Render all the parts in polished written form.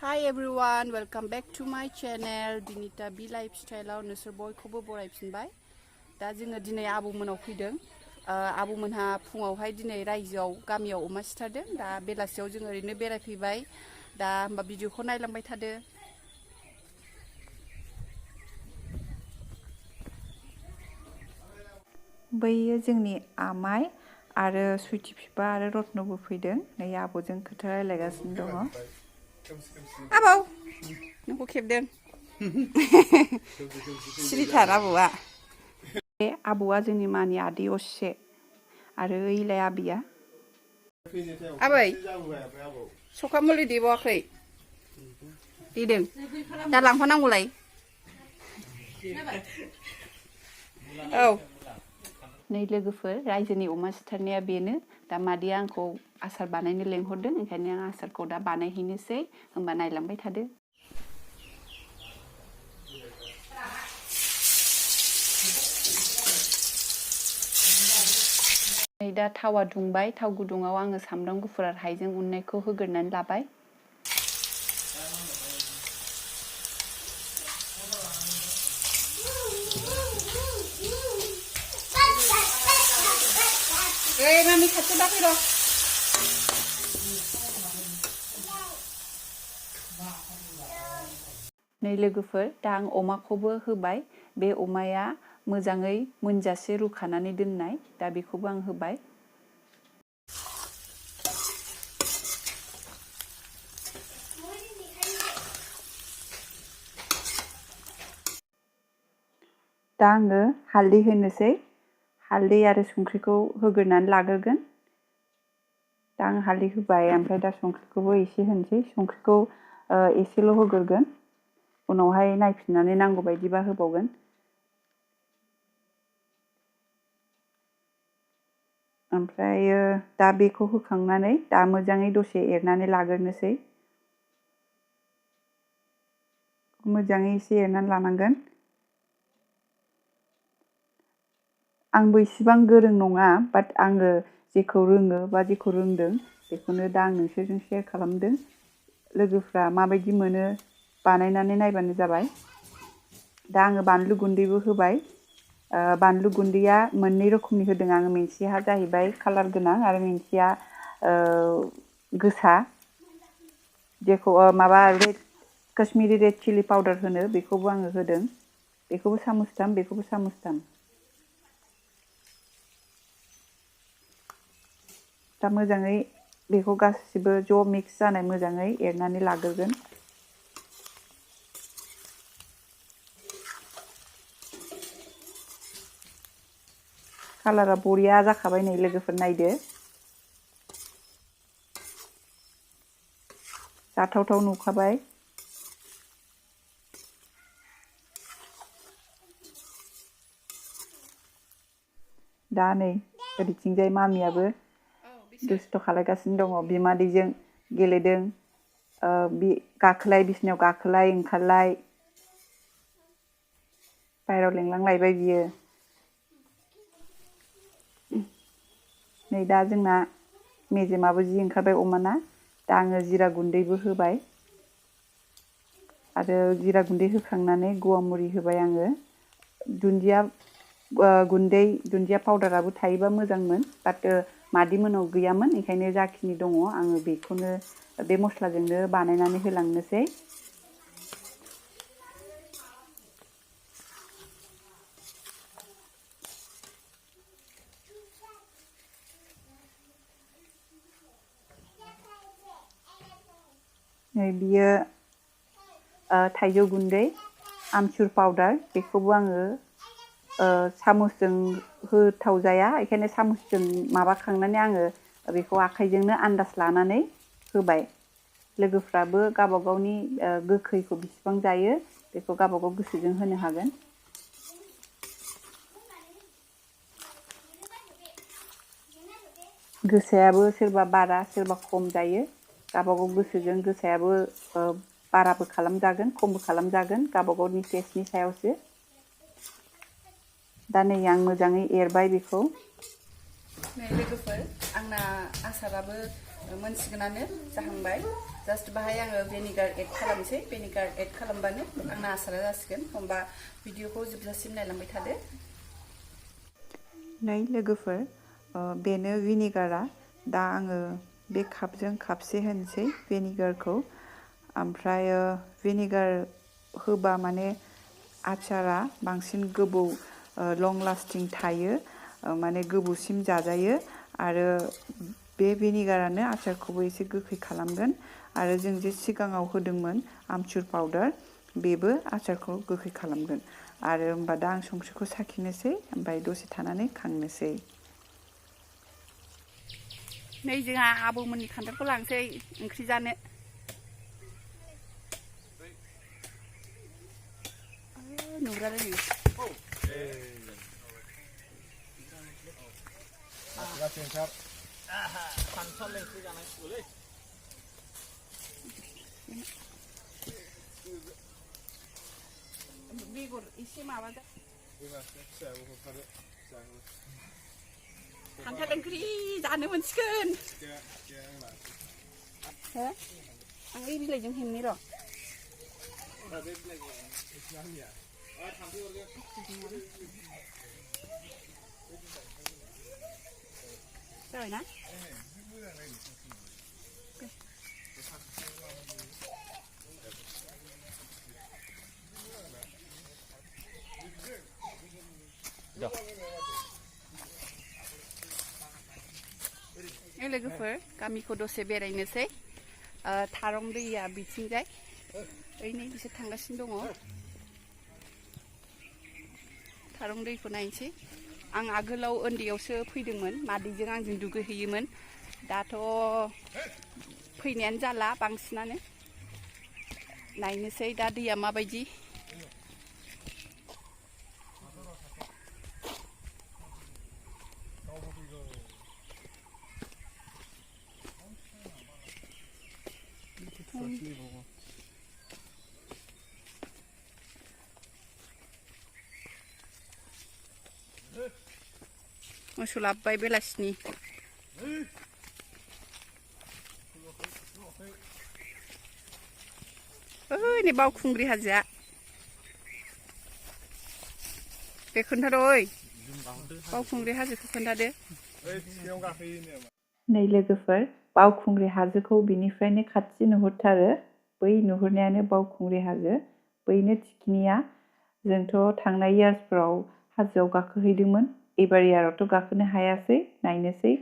Hi everyone, welcome back to my channel Dinita B Lifestyle नोंसोर बयखौबो बरायफिनबाय दा जोङो दिनै आबौमोनाव फैदों आबौमोनहा फुङावहाय दिनै रायजोआव गामियाव अमा सिथारदों दा बेलासियाव जों ओरैनो बेरायफैबाय दा होमबा भिडिअखौ नायलांबाय थादो बैयो जोंनि आमाय आरो सुइटि बिफा आरो रत्नबो फैदों नै आबौजों खोथा रायलायगासिनो दङ आबौ नोंखौ खेबदों सिरिथार आबौआ बे आबौआ जोंनि मानि आदै असे आरो ओइलाय आबैया आबै सखा मुलि देबावाखै देदों दा लांफानांगौलाय औ नै लोगोफोर रायजोनि अमा सिथारनाया बेनो दा मादैया आंखौ आसार बानायनो लेंहरदों ओंखायनो आं आसारखौ दा बानायहैनोसै होमबा नायलांबाय थादो नै दा थावा दुंबाय थाव गुदुङाव आङो सामब्राम गुफुर आरो हाइजें उननायखौ होग्रोनानै लाबाय मामी खाथियाव दाफै र' नै लोगोफोर दा आं अमाखौबो होबाय बे अमाया मोजाङै मोनजासे रुखानानै दोननाय दा बेखौबो आं होबाय दा आङो हालदै होनोसै हालदै आरो संख्रिखौ होग्रोनानै लाग्रोगोन दा आं हालदै होबाय ओमफ्राय दा संख्रिखौबो एसे होनोसै संख्रिखौ एसेल' होग्रोगोन उनावहाय नायफिननानै नांगौ बायदिबा होबावगोन ओमफ्राय दा बेखौ होखांनानै दा मोजाङै दसे एरनानै लाग्रोनोसै मोजाङै एसे एरनानै लानांगोन आंबो इसिबां गोरों नङा बाट आङो जेखौ रोङो बा जेखौ रोंदों बेखौनो दा आं नोंसोरजों शेयार खालामदों लोगोफ्रा माबायदि मोनो बानायनानै नायबानो जाबाय दा आङो बानलु गुन्दैबो होबाय बानलु गुन्दैया मोननै रोखोमनि होदों आङो मोनसेया जाहैबाय कालार गोनां आरो मोनसेया गोसा जेखौ माबा red Kashmiri red chilli powder होनो बेखौबो आङो होदों बेखौबो सामुसथाम बेखौबो सामुसथाम दा मोजाङै बेखौ गासिबो ज' मिक्स जानाय मोजाङै एरनानै लाग्रोगोन कालारा बरिया जाखाबाय नै लोगोफोर नायदो जाथावथाव नुखाबाय दा नै ओरैथिंजाय मामियाबो दुस्थ' खालायगासिनो दङ बिमादैजों गेलेदों गाखोलाय बिसिनायाव गाखोलाय ओंखारलाय बाहेरायाव लेंलांलायबाय बियो नै दा जोंना मेजेमाबो जि ओंखारबाय अमाना दा आङो जिरा गुन्दैबो होबाय आरो जिरा गुन्दै होखांनानै गवामुरि होबाय आङो दुन्दिया पाउदाराबो थायोबा मोजांमोन बाट मादैमोनाव गैयामोन ओंखायनो जाखिनि दङ आङो बेखौनो बे मस्लाजोंनो बानायनानै होलांनोसै नै बियो थाइजौ गुन्दै आमचुर पाउदार बेखौबो आङो सामुसजों होथावजाया बेखायनो सामुसजों माबाखांनानै आङो बेखौ आखाइजोंनो आन्दाज लानानै होबाय लोगोफ्राबो गावबागावनि गोखैखौ बिसिबां जायो बेखौ गावबागाव गोसोजों होनो हागोन गोसायाबो सोरबा बारा सोरबा खम जायो गावबागाव गोसोजों गोसायाबो बाराबो खालामजागोन खमबो खालामजागोन गावबागावनि टेस्टनि सायावसो दा नै आं मोजाङै एरबाय बेखौ नै लोगोफोर आंना आसाराबो मोनसिगोनानो जाहांबाय जास्ट बाहाय आङो भिनेगार एड खालामसै भिनेगार एड खालामबानो आंना आसारा जासिगोन होमबा भिडिअखौ जोबजासिम नायलांबाय थादो नै लोगोफोर बेनो भिनेगारा दा आङो बे कापजों कापसे होनसै भिनेगारखौ ओमफ्राय भिनेगार होबा माने आचारा बांसिन गोबाव लं लास्टिं थायो माने गोबावसिम जाजायो आरो बे भिनेगारानो आचारखौबो एसे गोखै खालामगोन आरो जों जे सिगाङाव होदोंमोन आमचुर पाउडार बेबो आचारखौ गोखै खालामगोन आरो होमबा दा आं संख्रिखौ साखिनोसै ओमफ्राय दसे थानानै खांनोसै नै जोंहा आबौमोननि खान्थालखौ लांसै ओंख्रि जानो नुग्रालाय बेगर एसे माबा खान्थाल ओंख्रि जानो मोनसिगोन हो आं बे बिलाइजों हेमनि र' जाबाय ना लोगोफोर गामिखौ दसे बेरायनोसै थारं दैया बिथिंजाय ओइनै बिसोर थांगासिनो दङ थारं दैखौ नायनोसै आं आगोलाव उन्दैयावसो फैदोंमोन मादैजों आंजों दुगैहैयोमोन दाथ' फैनायानो जाला बांसिनानो नायनोसै दा दैया माबायदि मोसौ लाबोबाय बेलासिनि ओइ नै बावखुंग्रि हाजोआ दे खोन्थाद' ओइ बावखुंग्रि हाजोखौ खोन्थादो नै लोगोफोर बावखुंग्रि हाजोखौ बिनिफ्रायनो खाथि नुहुरथारो बै नुहुरनायानो बावखुंग्रि हाजो बैनो थिखिनिया जोंथ' थांनाय इयार्सफोराव हाजोआव गाखोहैदोंमोन एबार इयारावथ' गाखोनो हायासै नायनोसै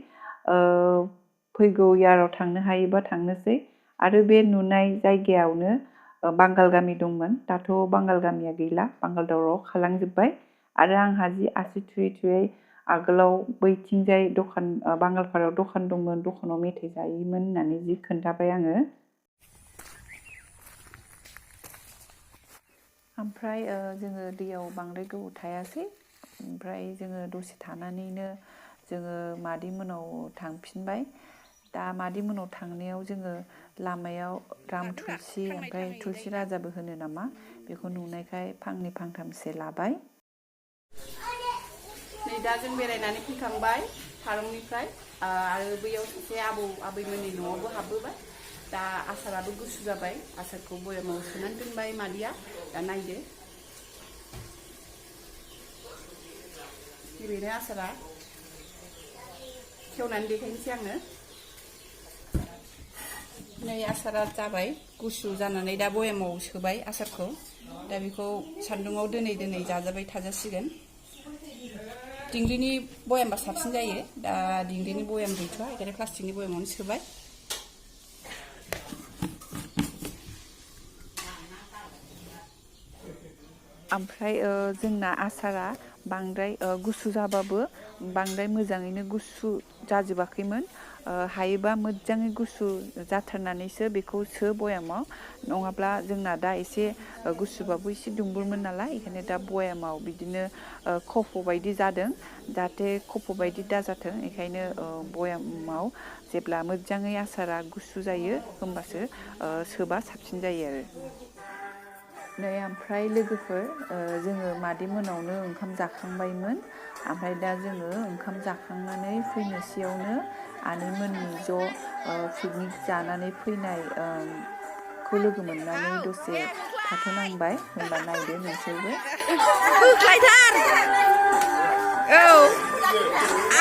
फैगौ इयाराव थांनो हायोबा थांनोसै आरो बे नुनाय जायगायावनो बांगाल गामि दंमोन दाथ' बांगाल गामिया गैला बांगाल दावराव खालामजोब्बाय आरो आंहा जि आसि थुयै थुयै आगोलाव बैथिंजाय दखान बांगालपारायाव दखान दंमोन दखानाव मेथाइ जायोमोन होननानै जि खोन्थाबाय आङो ओमफ्राय जोङो दैयाव बांद्राय गोबाव थायासै ओमफ्राय जोङो दसे थानानैनो जोङो मादै मोनाव थांफिनबाय दा मादै मोनाव थांनायाव जोङो लामायाव राम थुलसि ओमफ्राय थुलसि राजाबो होनो नामा बेखौ नुनायखाय फांनै फांथामसो लाबाय नै दा जों बेरायनानै फैखांबाय थारंनिफ्राय आरो बैयाव सासे आबैमोननि न'आवबो हाबबोबाय दा आसाराबो गुसु जाबाय आसारखौ बयामाव सोनानै दोनबाय मादैया दा नायदो ओरैनो आसारा खेवनानै देखायनोसै आङो नै आसारा जाबाय गुसु जानानै दा बयामाव सोबाय आसारखौ दा बेखौ सान्दुङाव दोनै दोनै जाजाबाय थाजासिगोन दिंग्रिनि बयामबा साबसिन जायो दा दिंग्रिनि बयाम गैथ'आ ओंखायनो प्लास्टिकनि बयामावनो सोबाय ओमफ्राय जोंना आसारा बांद्राय गुसु जाबाबो बांद्राय मोजाङैनो गुसु जाजोबाखैमोन हायोबा मोजाङै गुसु जाथारनानैसो बेखौ सो बयामाव नङाब्ला जोंना दा एसे गुसुबाबो एसे दुंबुरमोन नालाय ओंखायनो दा बयामाव बिदिनो खफ' बायदि जादों जाहाथे खफ' बायदि दाजाथों ओंखायनो बयामाव जेब्ला मोजाङै आसारा गुसु जायो होमबासो सोबा साबसिन जायो आरो नै ओमफ्राय लोगोफोर जोङो मादै मोनावनो ओंखाम जाखांबायमोन ओमफ्राय दा जोङो ओंखाम जाखांनानै फैनोसैयावनो आनैमोननि ज' पिकनिक जानानै फैनाय खौ लोगो मोननानै दसे थाथ'नांबाय होनबा नायदो नोंसोरबो होख्लायथार औ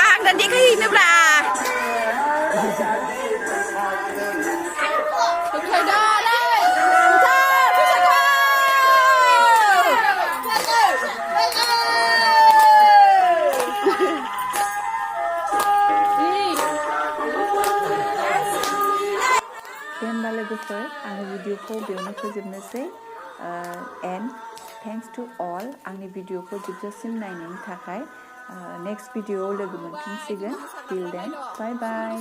आंनो देखायहैनोब्रा होनबा लोगोफोर आंनि भिडिअखौ बेयावनो फोजोबनोसै एन्ड थेंक्स टु अल आंनि भिडिअखौ जोबजासिम नायनायनि थाखाय नेक्स्ट भिडिअआव लोगो मोनफिनसिगोन टिल देन बाय बाय